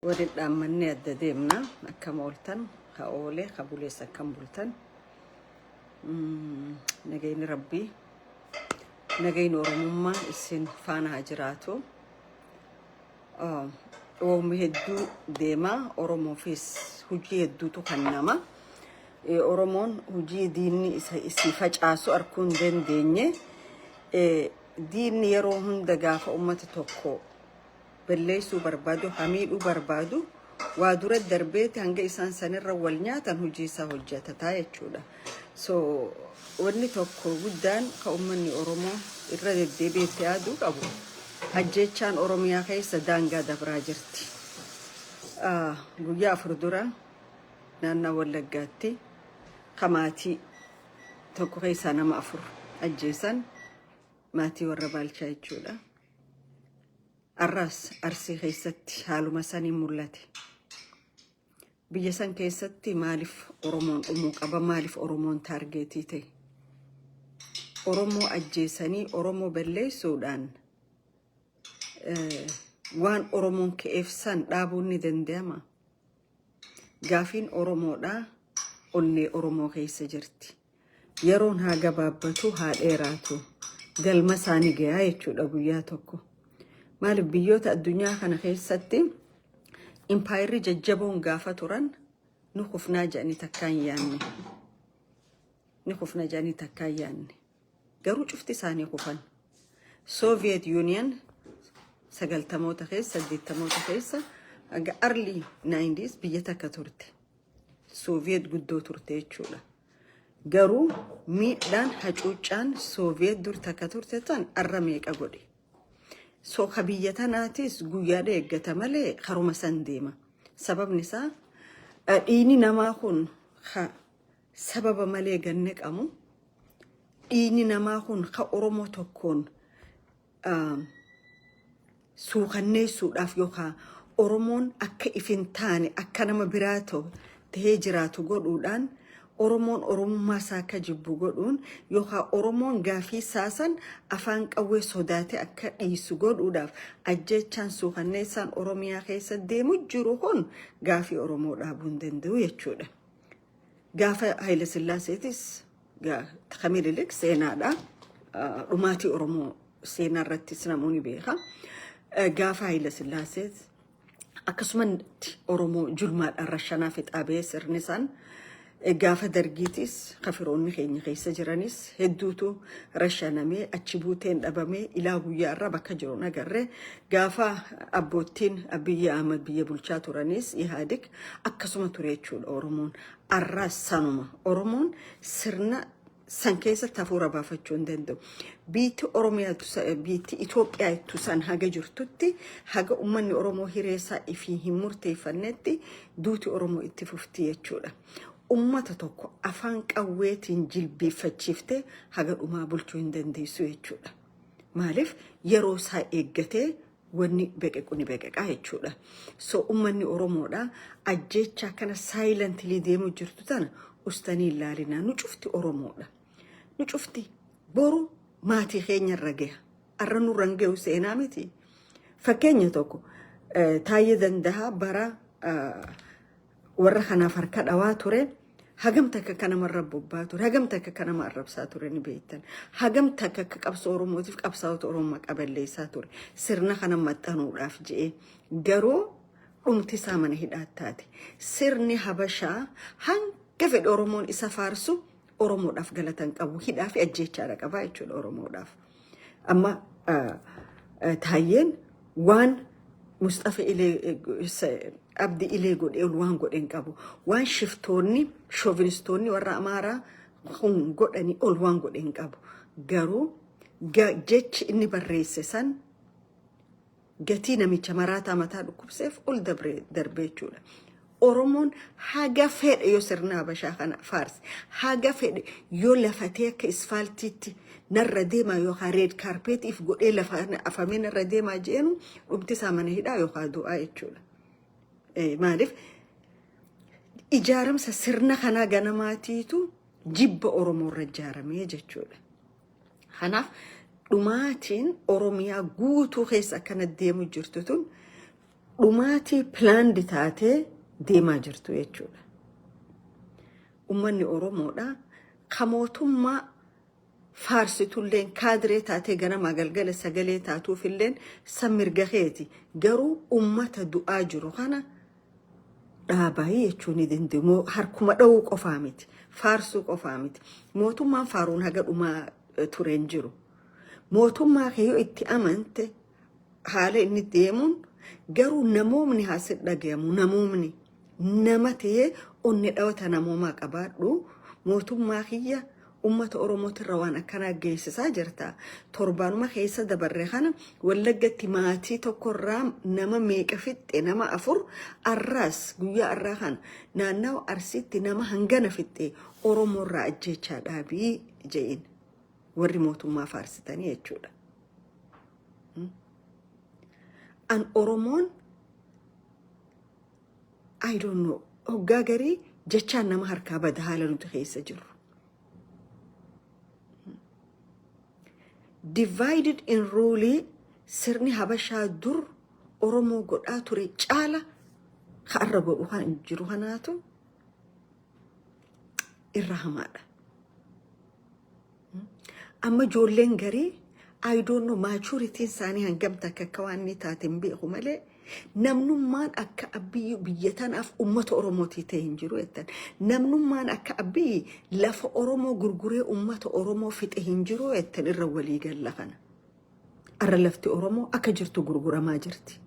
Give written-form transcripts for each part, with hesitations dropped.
ورد أمني الدديمنا كمولتن كأولي كبوليس كمولتن نجين ربي نجين ورموما السن فانا هجراتو ومهدو ديما أورمو فيس هجي هدو تكنما أورمون هجي ديني إسيفاج آسو أركون دين ديني دين يروهن دقاف أمة توكو بالليسو بربادو حميدو بربادو وادورة دربيت هنگا إسان سنر والنياتن هجيسا هجاتا تايتشودا وني توكو ودان كأمني أورمو إرد الدبيت يادو أبو أجيتشان أوروميا خيسا دانغا دبراجرتي قويا فردورا نانا ولقاتي خماتي توكو خيسا نما أفر أجيسان ماتي وربالشاي جولا الراس أرسي خيستي حالو مساني مولاتي بيسان كيستي مالف أورومون أموك أبا مالف أورومون تارجيتي تي أورومو أجيساني أورومو بلي سودان وان أورومون كيفسان دابوني دندما غافين أورومو دا أني أورومو خيس جرتي يرون ها قبابتو ها إيراتو قال مساني جاي تشود أبوياتكو مال بيوت الدنيا كان خيستي إمبايري ججبون غافتوران نخفنا جاني تكاين يعني قرو شفتي ساني خفن سوفيت يونيون سجلت موت خيس سديت موت خيس أرلي 90s بيتك تورتي سوفيت قدو تورتي تشولا قرو ميدان حجوجان سوفيت دور تكتورتي تان أرميك أقولي سو خبيتنا تيس قيادة جتملي خروم سنديما سبب نساء إني نماخون سبب ملي جنك أمو إني نماخون خأورمو تكون سوخني سوداف يوكا أورمون أكا إفنتاني أكا نما براتو تهجراتو قدودان أورمون ما ساكا جبو قدون يوكا أورمون غافي ساسان أفانك أوي صداتي أكا إيسو قدوداف أجيتشان سوخني سان أورميا خيسا ديمو جروهون غافي أورمون رابون دندو يچودا غافي هايلة سلاسيتيس تخميلي لك سينا دا رماتي أورمون سينا رتي سنموني بيخا غافا هايلة سلاسيت أكسمن أورمو جلمات الرشانا في تابيس رنسان غافا درجيتيس خفروني خيني خيسا جرانيس هدوتو رشانامي أتشبوتين أبامي إلهو يارا بكا جرونا غري غافا أبوتين أبي آمد بي بلشاتو رانيس إهادك أكسمن تريتشو الأورمون الراس سانوما أورمون سرنا سانكيسا تفورا بافتشون دندو بيتي أوروميا بيتي إثيوبيا تسان هاجا جرتوتي هاجا أمني أورومو هيريسا إفيهم مرتي فنتي دوتي أورومو اتفوفتي يتشولا تتوكو أفانك أويتين جلبي فتشيفتي هاجا أما بلشون دنديسو يتشولا مالف يروسا إيجتي وني بيكوني بيكك يتشولا سو أمني أورومو دا أجيتشا كان سايلنتلي ديمو جرتوتانا أستاني لالنا نشوفتي أورومو دا نشوفتي بورو ماتي خيني الرجيها الرنو رنجو سينامتي فكيني توكو تاي دندها برا ورخنا فركات أواتوري هجمتك كنا مرة بباتور هجمتك كنا مرة بساتوري بيتن هجمتك كأبص أورومو تفك أبصات أورومك قبل لي ساتوري سرنا خنا متانو رافجي جرو امتسامنا هدات تاتي سرني هبشا هن كيف الأورومون إسافارسو أورومو داف غلطان قبو هداف أجيتشارا قبا يتشو الأورومو داف أما تاين وان مصطفى إلي أبدي إلي قد إلوان قد إنقبو وان شفتوني شوفينستوني ورا أمارا خون قد أني إلوان قد إنقبو غارو جيتش إني بريسسان جاتينا مي چمراتا متا دكوبسيف أول دربيتشولا أورومون حاجة فيد يسرنا بشاخنا فارس حاجة فيد يولا فتيك إسفالتي نرديما يوخا ريد كاربيت إف قد إلا أفامين نرديما جينو وبتسامنا هدا يوخا دعاء تشولا معرف إجارم سسرنا خنا غنماتيتو جيب أورومون رجارمي جتشولا خناف دوماتين أوروميا قوتو خيسا كانت ديمو جرتتون dhumaatii planned taatee deemaa jirtu jechuudha. Ummanni Oromoodha ka mootummaa faarsitulleen kaadiree taatee ganama galgala sagalee taatuufilleen san mirga keeti. Garuu ummata du'aa jiru kana dhaabaayii jechuun ni dandeemo. Harkuma dha'uu qofaa miti, faarsuu qofaa miti. Mootummaan faaruun haga dhumaa tureen jiru. Mootummaa kayyoo itti amante haala inni deemuun garuu namoomni haasit dhagayamu. Namoomni nama ta'ee onni dhawata namoomaa qabaadhu. Mootummaa kiyya ummata Oromootirra waan akkanaa geessisaa jirta. Torbaanuma keessa dabarre kana Wallaggatti maatii tokkorraa nama meeqa fixxe? Nama 4. Arraas guyyaa arraa kana naannawa Arsiitti nama hangana fixxe Oromoorraa ajjechaa dhaabii je'in warri mootummaa faarsitanii jechuudha. An Oromoon I don't know hoggaa garii jechaan nama harkaa bada haala nuti keessa jirru. Divided in rule sirni Habashaa dur Oromoo godhaa ture caala har'a godhu kan jiru kanaatu irra hamaadha. Amma ijoolleen garii I don't know maturity isaanii hangamta akka waan ni taateen beeku malee namnummaan akka abbii biyya tanaaf ummata Oromootii ta'e hin jiru jettan. Namnummaan akka abbii lafa Oromoo gurguree ummata Oromoo fixe hin jiru jettan irra walii galla kana. Arra lafti Oromoo akka jirtu gurguramaa jirti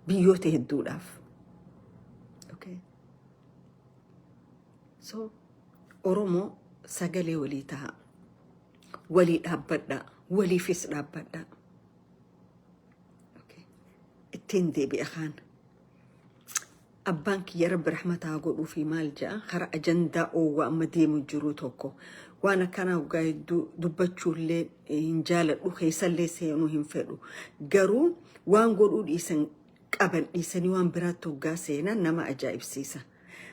biyyoota hedduudhaaf. Okay. So Oromoo sagalee walii ta'a. Walii dhaabbadha. Waliifis dhaabbadha. Ittiin deebi'a kaan. Abbaan kiyya Rabbi rahmataa godhuu fi maal ja'a hara ajandaa oowwaa amma deemu jiru tokko waan akkanaa hoggaa hedduu dubbachuullee hin jaaladhu keessallee seenuu hin fedhu. Garuu waan godhuu dhiisan qaban dhiisanii waan biraatti hoggaa seenan nama ajaa'ibsiisa.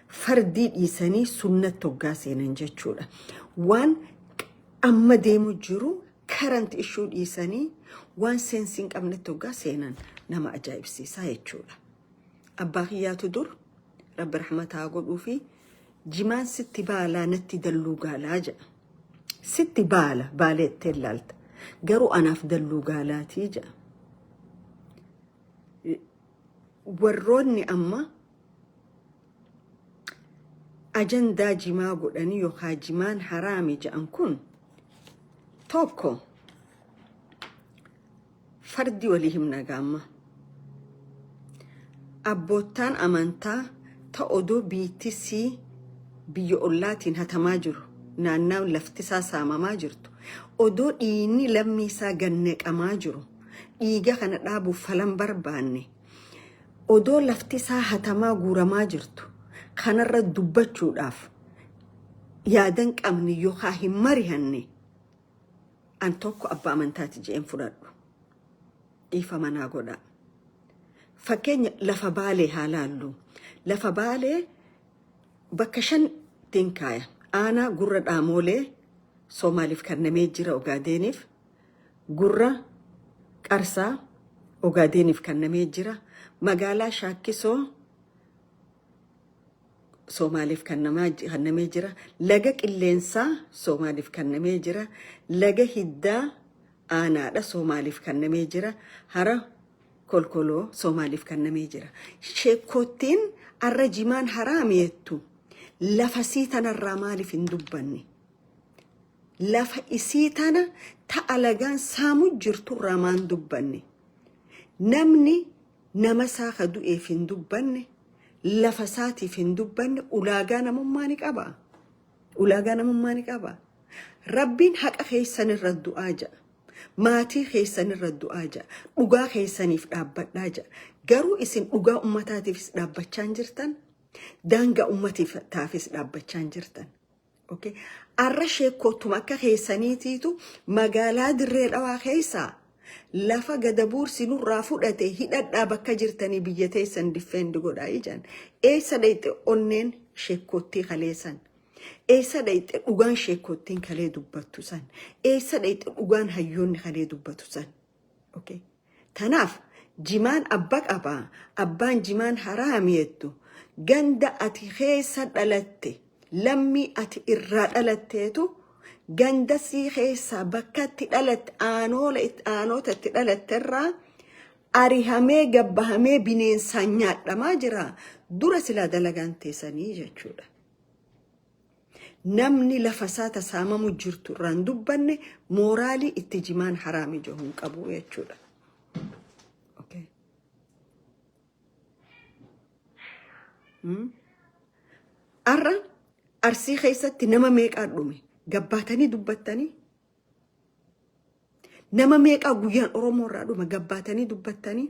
Fardii dhiisanii sunnatti hoggaa seenan jechuudha. Waan amma deemu jiru current issue dhiisanii waan seensi hin qabnetti hoggaa seenan nama ajaa'ibsiisaa jechuudha. Abbaa kiyyaatu dur Rabbi rahmataa godhuu fi jimaan sitti baalaa natti dalluu gaalaa jedha. Sitti baaleettee ilaalta. Garuu anaaf dalluu gaalaatii jedha. Warroonni amma ajandaa jimaa godhanii yookaan jimaan haraami jedhan kun tokko fardi walii himna gaamma. Abboottaan amantaa ta odoo biittisii biyya ollaatiin hatamaa jiru naannaan laftisaa saamamaa jirtu odoo dhiinni lammiisaa ganneqamaa jiru dhiiga kana dhaabuuf falan barbaanne odoo laftisaa hatamaa guuramaa jirtu kanarra dubbachuudhaaf yaadan qabni yookaan hin marihanne an tokko abbaa amantaati je'een fudhadhu. Dhiifa manaa godha. Fakkeenya lafa Baalee haa laallu. Lafa Baalee bakka 5 tinkaaya. Aanaa gurra Dhaamolee Soomaaliif kennamee jira Ogaadeeniif. Gurra Qarsaa Ogaadeeniif kennamee jira. Magaalaa Shaakkisoo Soomaaliif kennamee jira. Laga Qilleensaa Soomaaliif kennamee jira. Laga Hiddaa aanaadha Soomaaliif kennamee jira. Hara Kolkoloo Soomaaliif kennamee jira. Sheekottiin arra jimaan haraameettu lafa isii tanarraa maaliif hin dubbanne? Lafa isii tana ta'a lagaan saamu jirturraa maan dubbanne? Namni nama isaa ka du'eef hin dubbanne, lafa isaatiif hin dubbanne ulaagaa namummaa ni qaba. Ulaagaa namummaa ni qaba. Rabbiin haqa keessan irra du'aa ja'a. Maatii keessan irra du'aa ja'a. Dhugaa keessaniif dhaabbadhaa ja'a. Garuu isin dhugaa ummataatiifis dhaabbachaa jirtan, daangaa ummataafis dhaabbachaa jirtan. Okay? Arra sheekottuma akka keessaniitiitu magaalaa Dirree Dhawaa keessaa lafa Gadabuur sinurraa fudhate hidhadhaa bakka jirtanii biyya teessan diffeendi godhaa ijaan. Eessa dhayxe onneen sheekottii kaleessan? Eessa dhayxe dhugaan sheekottiin kalee dubbattu san? Eessa dhayxe dhugaan hayyoonni kalee dubbatu san? Okay? Tanaaf jimaan abba qaba abbaan jimaan haraamiyettu ganda ati keessa dhalatte lammi ati irraa dhalatteetu ganda sii keessa bakkatti dhalatte aanota itti dhalatterraa arihamee gabbahamee bineensaan nyaadhamaa jira dura silaa dalagaan teessanii jechuudha. Namni lafa saata saamamu jirtu irraan dubbanne mooraalii itti jimaan haraami johuun qabu jechuudha. Okay. Arra arsii keessatti nama meeqaa dhume gabbaatanii dubbattanii? Nama meeqaa guyyaan Oromoo irraa dhume gabbaatanii dubbattanii?